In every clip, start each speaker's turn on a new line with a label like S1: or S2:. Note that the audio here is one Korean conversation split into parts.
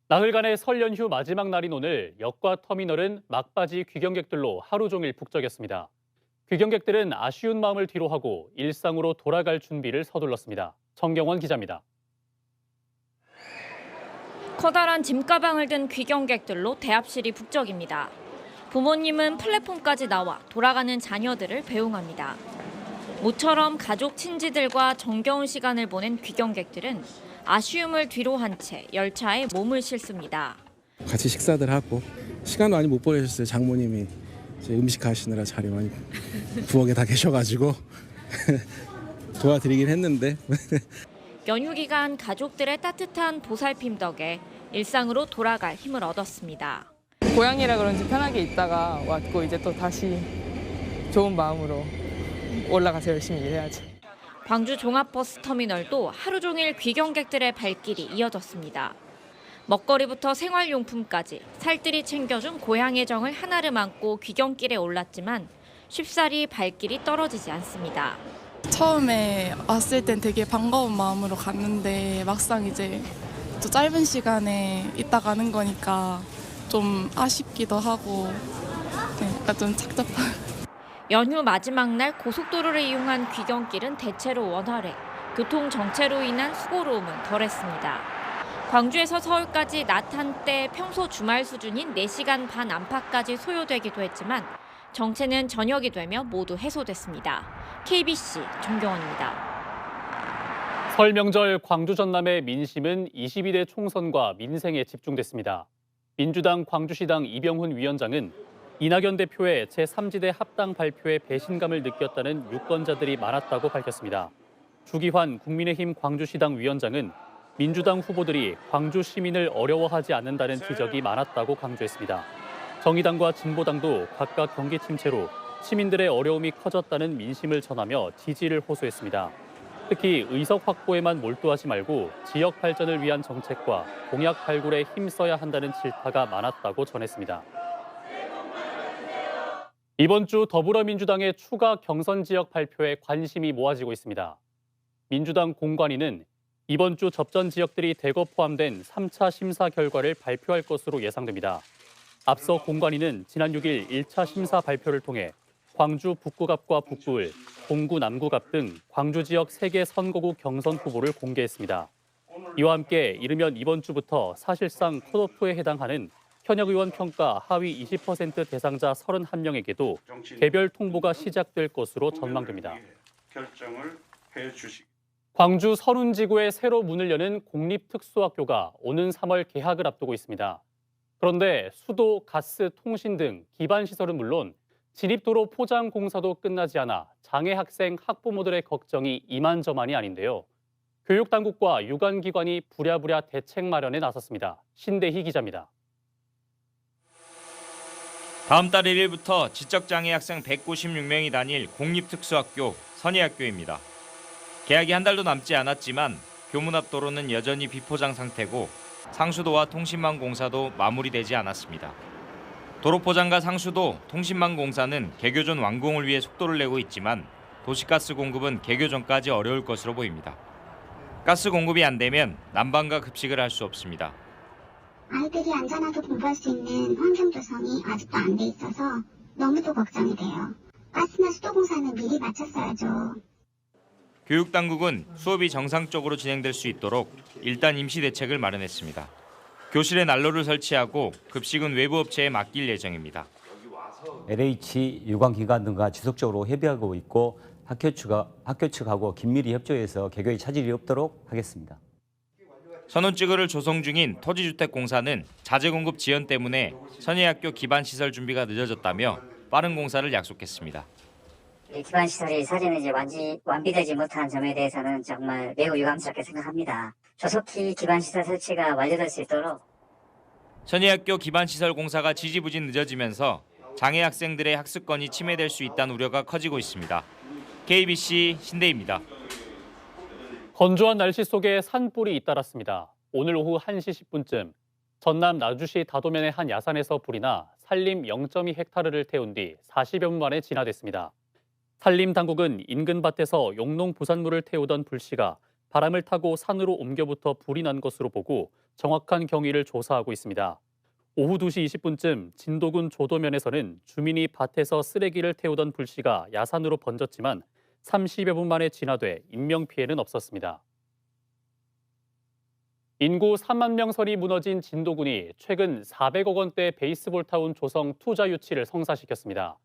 S1: 나흘간의 설 연휴 마지막 날인 오늘 역과 터미널은 막바지 귀경객들로 하루 종일 북적였습니다. 귀경객들은 아쉬운 마음을 뒤로하고 일상으로 돌아갈 준비를 서둘렀습니다. 정경원 기자입니다.
S2: 커다란 짐가방을 든 귀경객들로 대합실이 북적입니다. 부모님은 플랫폼까지 나와 돌아가는 자녀들을 배웅합니다. 모처럼 가족 친지들과 정겨운 시간을 보낸 귀경객들은 아쉬움을 뒤로한 채 열차에 몸을 싣습니다.
S3: 같이 식사들 하고 시간 많이 못 보내셨어요. 장모님이 이제 음식 하시느라 자리 많이 부엌에 다 계셔가지고 도와드리긴 했는데
S2: 연휴 기간 가족들의 따뜻한 보살핌 덕에 일상으로 돌아갈 힘을 얻었습니다.
S4: 고향이라 그런지 편하게 있다가 왔고 이제 또 다시 좋은 마음으로 올라가서 열심히 일해야죠.
S2: 광주 종합버스 터미널도 하루 종일 귀경객들의 발길이 이어졌습니다. 먹거리부터 생활용품까지 살뜰히 챙겨준 고향의 정을 하나를 안고 귀경길에 올랐지만 쉽사리 발길이 떨어지지 않습니다.
S5: 처음에 왔을 땐 되게 반가운 마음으로 갔는데 막상 이제 또 짧은 시간에 있다 가는 거니까 좀 아쉽기도 하고 약간 좀 착잡한.
S2: 연휴 마지막 날 고속도로를 이용한 귀경길은 대체로 원활해 교통 정체로 인한 수고로움은 덜했습니다. 광주에서 서울까지 낮 한때 평소 주말 수준인 4시간 반 안팎까지 소요되기도 했지만 정체는 저녁이 되며 모두 해소됐습니다. KBC 정경원입니다.
S1: 설 명절 광주 전남의 민심은 22대 총선과 민생에 집중됐습니다. 민주당 광주시당 이병훈 위원장은 이낙연 대표의 제3지대 합당 발표에 배신감을 느꼈다는 유권자들이 많았다고 밝혔습니다. 주기환 국민의힘 광주시당 위원장은 민주당 후보들이 광주 시민을 어려워하지 않는다는 지적이 많았다고 강조했습니다. 정의당과 진보당도 각각 경기 침체로 시민들의 어려움이 커졌다는 민심을 전하며 지지를 호소했습니다. 특히 의석 확보에만 몰두하지 말고 지역 발전을 위한 정책과 공약 발굴에 힘써야 한다는 질타가 많았다고 전했습니다. 이번 주 더불어민주당의 추가 경선 지역 발표에 관심이 모아지고 있습니다. 민주당 공관위는 이번 주 접전 지역들이 대거 포함된 3차 심사 결과를 발표할 것으로 예상됩니다. 앞서 공관위는 지난 6일 1차 심사 발표를 통해 광주 북구갑과 북구을, 공구 남구갑 등 광주 지역 3개 선거구 경선 후보를 공개했습니다. 이와 함께 이르면 이번 주부터 사실상 컷오프에 해당하는 현역 의원 평가 하위 20% 대상자 31명에게도 개별 통보가 시작될 것으로 전망됩니다. 광주 선운지구에 새로 문을 여는 공립특수학교가 오는 3월 개학을 앞두고 있습니다. 그런데 수도, 가스, 통신 등 기반 시설은 물론 진입도로 포장 공사도 끝나지 않아 장애 학생 학부모들의 걱정이 이만저만이 아닌데요. 교육당국과 유관기관이 부랴부랴 대책 마련에 나섰습니다. 신대희 기자입니다.
S6: 다음 달 1일부터 지적장애 학생 196명이 다닐 공립특수학교 선예학교입니다. 개학이 한 달도 남지 않았지만 교문 앞 도로는 여전히 비포장 상태고 상수도와 통신망 공사도 마무리되지 않았습니다. 도로포장과 상수도, 통신망 공사는 개교 전 완공을 위해 속도를 내고 있지만 도시가스 공급은 개교 전까지 어려울 것으로 보입니다. 가스 공급이 안 되면 난방과 급식을 할 수 없습니다.
S7: 아이들이 안전하게 공부할 수 있는 환경 조성이 아직도 안 돼 있어서 너무도 걱정이 돼요. 가스나 수도 공사는 미리 마쳤어야죠.
S6: 교육당국은 수업이 정상적으로 진행될 수 있도록 일단 임시 대책을 마련했습니다. 교실에 난로를 설치하고 급식은 외부 업체에 맡길 예정입니다.
S8: LH 유관기관 등과 지속적으로 협의하고 있고 학교 측하고 긴밀히 협조해서 개교에 차질이 없도록 하겠습니다.
S6: 선운지구를 조성 중인 토지주택공사는 자재 공급 지연 때문에 선예학교 기반시설 준비가 늦어졌다며 빠른 공사를 약속했습니다.
S9: 기반시설이 사전에 완비되지 못한 점에 대해서는 정말 매우 유감스럽게 생각합니다. 조속히 기반시설 설치가 완료될 수 있도록.
S6: 선예학교 기반시설 공사가 지지부진 늦어지면서 장애 학생들의 학습권이 침해될 수 있다는 우려가 커지고 있습니다. KBC 신대희입니다.
S1: 건조한 날씨 속에 산불이 잇따랐습니다. 오늘 오후 1시 10분쯤 전남 나주시 다도면의 한 야산에서 불이 나 산림 0.2헥타르를 태운 뒤 40여 분 만에 진화됐습니다. 산림 당국은 인근 밭에서 용농 부산물을 태우던 불씨가 바람을 타고 산으로 옮겨부터 불이 난 것으로 보고 정확한 경위를 조사하고 있습니다. 오후 2시 20분쯤 진도군 조도면에서는 주민이 밭에서 쓰레기를 태우던 불씨가 야산으로 번졌지만 30여 분 만에 진화돼 인명피해는 없었습니다. 인구 3만 명 선이 무너진 진도군이 최근 400억 원대 베이스볼 타운 조성 투자 유치를 성사시켰습니다.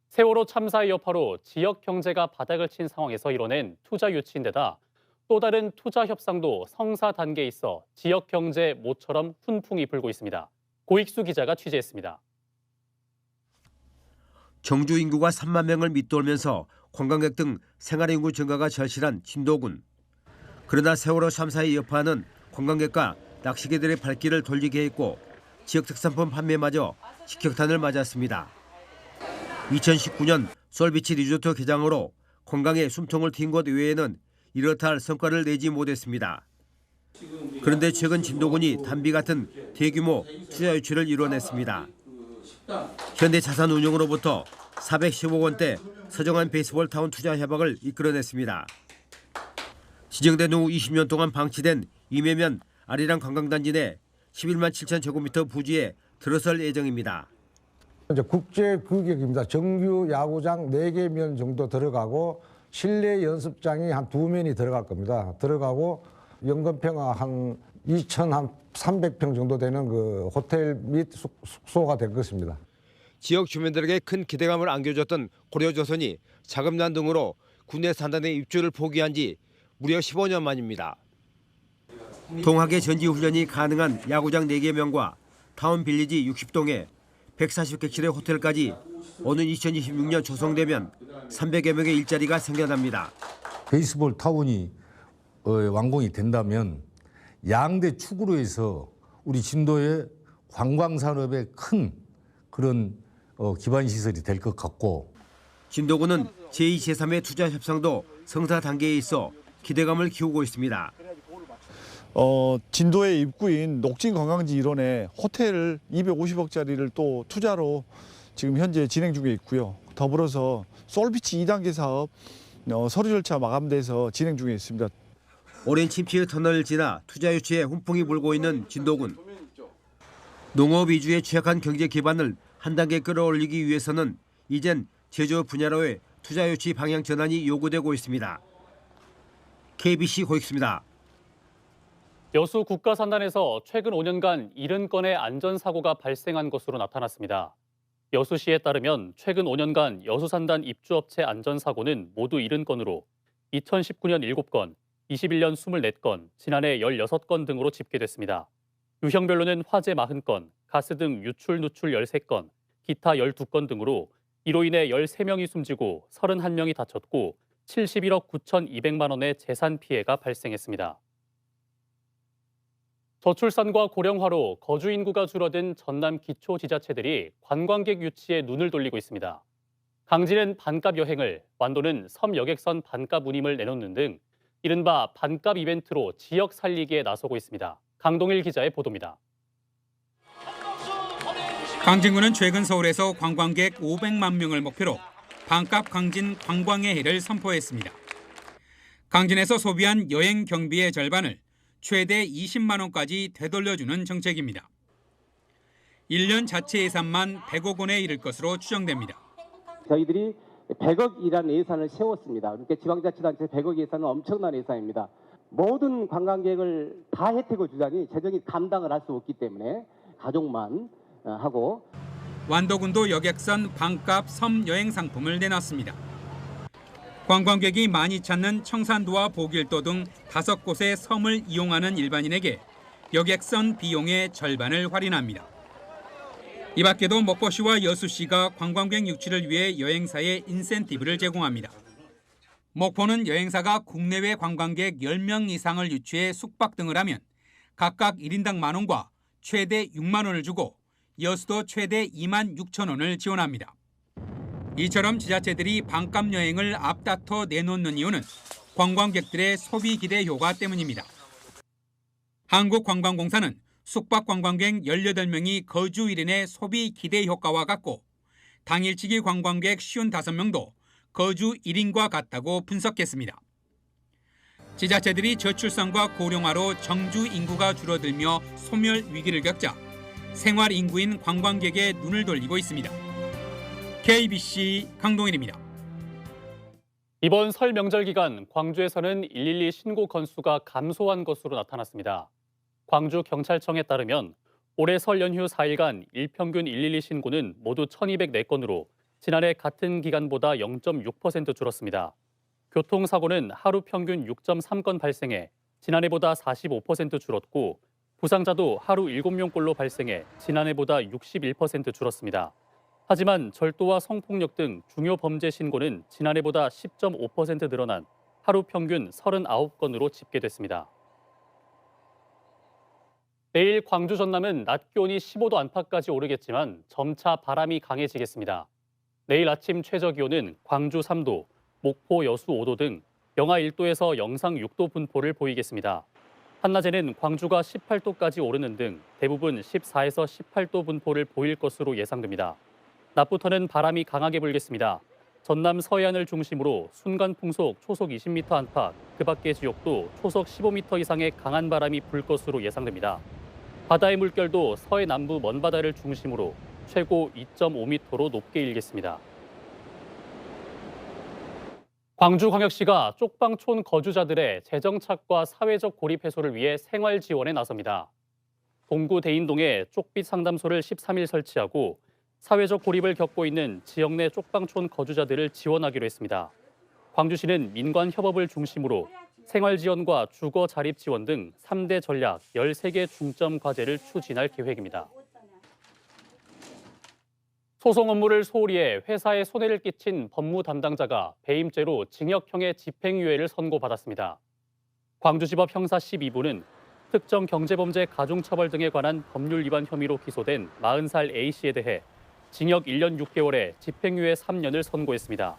S1: 세월호 참사의 여파로 지역 경제가 바닥을 친 상황에서 이뤄낸 투자 유치인데다 또 다른 투자 협상도 성사 단계에 있어 지역 경제 모처럼 훈풍이 불고 있습니다. 고익수 기자가 취재했습니다.
S10: 정주 인구가 3만 명을 밑돌면서 관광객 등 생활인구 증가가 절실한 진도군. 그러나 세월호 참사의 여파는 관광객과 낚시개들의 발길을 돌리게 했고 지역 특산품 판매마저 직격탄을 맞았습니다. 2019년 솔비치 리조트 개장으로 관광에 숨통을 �휜 것 외에는 이렇다 할 성과를 내지 못했습니다. 그런데 최근 진도군이 단비 같은 대규모 투자 유치를 이뤄냈습니다. 현대자산운용으로부터 410억 원대 서정한 베이스볼 타운 투자 협약을 이끌어냈습니다. 지정된 후 20년 동안 방치된 이매면 아리랑 관광단지 내 11만 7천 제곱미터 부지에 들어설 예정입니다.
S11: 이제 국제 규격입니다. 정규 야구장 4개면 정도 들어가고 실내 연습장이 한 2면이 들어갈 겁니다. 들어가고 연금평화 한 2,300평 정도 되는 그 호텔 및 숙소가 될 것입니다.
S10: 지역 주민들에게 큰 기대감을 안겨줬던 고려조선이 자금난 등으로 국내 산단의 입주를 포기한 지 무려 15년 만입니다. 동학의 전지훈련이 가능한 야구장 4개면과 타운빌리지 60동에 140객실의 호텔까지 오는 2026년 조성되면 300여 명의 일자리가 생겨납니다.
S11: 베이스볼 타운이 완공이 된다면 양대 축으로 해서 우리 진도의 관광산업에 큰 그런 기반 시설이 될 것 같고
S10: 진도군은 제2, 제3의 투자 협상도 성사 단계에 있어 기대감을 키우고 있습니다.
S12: 진도의 입구인 녹진관광지 일원에 호텔 250억짜리를 또 투자로 지금 현재 진행 중에 있고요. 더불어서 솔비치 2단계 사업 서류 절차 마감돼서 진행 중에 있습니다.
S10: 오랜 침피의 터널을 지나 투자 유치에 훈풍이 불고 있는 진도군. 농업 위주의 취약한 경제 기반을 한 단계 끌어올리기 위해서는 이젠 제조업 분야로의 투자 유치 방향 전환이 요구되고 있습니다. KBC 고익수입니다.
S1: 여수 국가산단에서 최근 5년간 70건의 안전사고가 발생한 것으로 나타났습니다. 여수시에 따르면 최근 5년간 여수산단 입주업체 안전사고는 모두 70건으로 2019년 7건, 21년 24건, 지난해 16건 등으로 집계됐습니다. 유형별로는 화재 40건, 가스 등 유출, 누출 13건, 기타 12건 등으로 이로 인해 13명이 숨지고 31명이 다쳤고 71억 9,200만 원의 재산 피해가 발생했습니다. 저출산과 고령화로 거주 인구가 줄어든 전남 기초지자체들이 관광객 유치에 눈을 돌리고 있습니다. 강진은 반값 여행을, 완도는 섬 여객선 반값 운임을 내놓는 등 이른바 반값 이벤트로 지역 살리기에 나서고 있습니다. 강동일 기자의 보도입니다.
S13: 강진구는 최근 서울에서 관광객 500만 명을 목표로 반값 강진 관광의 해를 선포했습니다. 강진에서 소비한 여행 경비의 절반을 최대 20만 원까지 되돌려주는 정책입니다. 1년 자체 예산만 100억 원에 이를 것으로 추정됩니다.
S14: 저희들이 100억이라는 예산을 세웠습니다. 그러니까 지방자치단체 100억 예산은 엄청난 예산입니다. 모든 관광객을 다 혜택을 주자니 재정이 감당을 할 수 없기 때문에 가족만 하고.
S13: 완도군도 여객선 반값 섬 여행 상품을 내놨습니다. 관광객이 많이 찾는 청산도와 보길도 등 5곳의 섬을 이용하는 일반인에게 여객선 비용의 절반을 할인합니다. 이 밖에도 목포시와 여수시가 관광객 유치를 위해 여행사에 인센티브를 제공합니다. 목포는 여행사가 국내외 관광객 10명 이상을 유치해 숙박 등을 하면 각각 1인당 만 원과 최대 6만 원을 주고 여수도 최대 2만 6천 원을 지원합니다. 이처럼 지자체들이 반값 여행을 앞다퉈 내놓는 이유는 관광객들의 소비 기대 효과 때문입니다. 한국관광공사는 숙박 관광객 18명이 거주 1인의 소비 기대 효과와 같고 당일치기 관광객 55명도 거주 1인과 같다고 분석했습니다. 지자체들이 저출산과 고령화로 정주 인구가 줄어들며 소멸 위기를 겪자 생활 인구인 관광객의 눈을 돌리고 있습니다. KBC 강동일입니다.
S1: 이번 설 명절 기간 광주에서는 112 신고 건수가 감소한 것으로 나타났습니다. 광주경찰청에 따르면 올해 설 연휴 4일간 일평균 112 신고는 모두 1,204건으로 지난해 같은 기간보다 0.6% 줄었습니다. 교통사고는 하루 평균 6.3건 발생해 지난해보다 45% 줄었고 부상자도 하루 7명꼴로 발생해 지난해보다 61% 줄었습니다. 하지만 절도와 성폭력 등 중요 범죄 신고는 지난해보다 10.5% 늘어난 하루 평균 39건으로 집계됐습니다. 내일 광주 전남은 낮 기온이 15도 안팎까지 오르겠지만 점차 바람이 강해지겠습니다. 내일 아침 최저 기온은 광주 3도, 목포 여수 5도 등 영하 1도에서 영상 6도 분포를 보이겠습니다. 한낮에는 광주가 18도까지 오르는 등 대부분 14에서 18도 분포를 보일 것으로 예상됩니다. 낮부터는 바람이 강하게 불겠습니다. 전남 서해안을 중심으로 순간 풍속 초속 20m 안팎, 그 밖의 지역도 초속 15m 이상의 강한 바람이 불 것으로 예상됩니다. 바다의 물결도 서해 남부 먼바다를 중심으로 최고 2.5m로 높게 일겠습니다. 광주광역시가 쪽방촌 거주자들의 재정착과 사회적 고립 해소를 위해 생활 지원에 나섭니다. 동구 대인동에 쪽빛 상담소를 13일 설치하고 사회적 고립을 겪고 있는 지역 내 쪽방촌 거주자들을 지원하기로 했습니다. 광주시는 민관 협업을 중심으로 생활 지원과 주거 자립 지원 등 3대 전략 13개 중점 과제를 추진할 계획입니다. 소송 업무를 소홀히 해 회사에 손해를 끼친 법무 담당자가 배임죄로 징역형의 집행유예를 선고받았습니다. 광주지법 형사 12부는 특정 경제범죄 가중처벌 등에 관한 법률 위반 혐의로 기소된 40살 A씨에 대해 징역 1년 6개월에 집행유예 3년을 선고했습니다.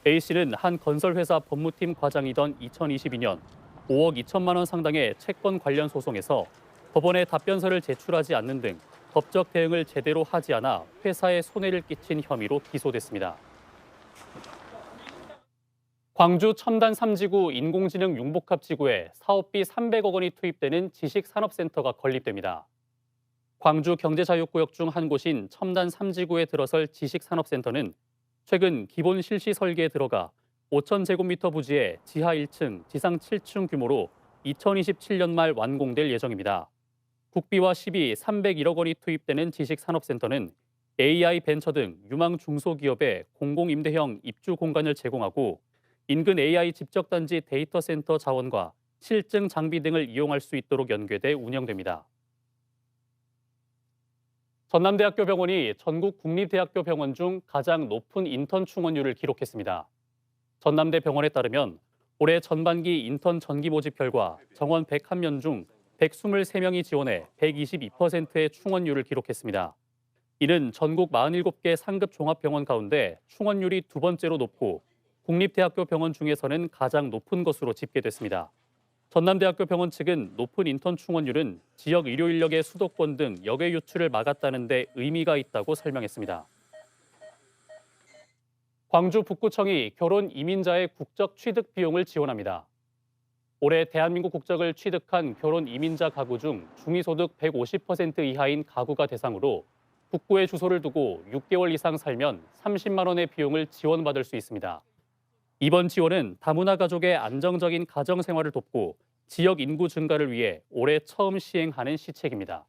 S1: A씨는 한 건설회사 법무팀 과장이던 2022년 5억 2천만 원 상당의 채권 관련 소송에서 법원에 답변서를 제출하지 않는 등 법적 대응을 제대로 하지 않아 회사에 손해를 끼친 혐의로 기소됐습니다. 광주 첨단 3지구 인공지능 융복합지구에 사업비 300억 원이 투입되는 지식산업센터가 건립됩니다. 광주 경제자유구역 중 한 곳인 첨단 3지구에 들어설 지식산업센터는 최근 기본 실시 설계에 들어가 5,000제곱미터 부지에 지하 1층, 지상 7층 규모로 2027년 말 완공될 예정입니다. 국비와 시비 301억 원이 투입되는 지식산업센터는 AI 벤처 등 유망 중소기업에 공공임대형 입주 공간을 제공하고 인근 AI 집적단지 데이터 센터 자원과 실증 장비 등을 이용할 수 있도록 연계돼 운영됩니다. 전남대학교 병원이 전국 국립대학교 병원 중 가장 높은 인턴 충원율을 기록했습니다. 전남대 병원에 따르면 올해 전반기 인턴 전기 모집 결과 정원 101명 중 123명이 지원해 122%의 충원율을 기록했습니다. 이는 전국 47개 상급 종합병원 가운데 충원율이 두 번째로 높고 국립대학교 병원 중에서는 가장 높은 것으로 집계됐습니다. 전남대학교 병원 측은 높은 인턴 충원율은 지역 의료 인력의 수도권 등 역외 유출을 막았다는 데 의미가 있다고 설명했습니다. 광주 북구청이 결혼 이민자의 국적 취득 비용을 지원합니다. 올해 대한민국 국적을 취득한 결혼 이민자 가구 중 중위소득 150% 이하인 가구가 대상으로 북구에 주소를 두고 6개월 이상 살면 30만 원의 비용을 지원받을 수 있습니다. 이번 지원은 다문화 가족의 안정적인 가정 생활을 돕고 지역 인구 증가를 위해 올해 처음 시행하는 시책입니다.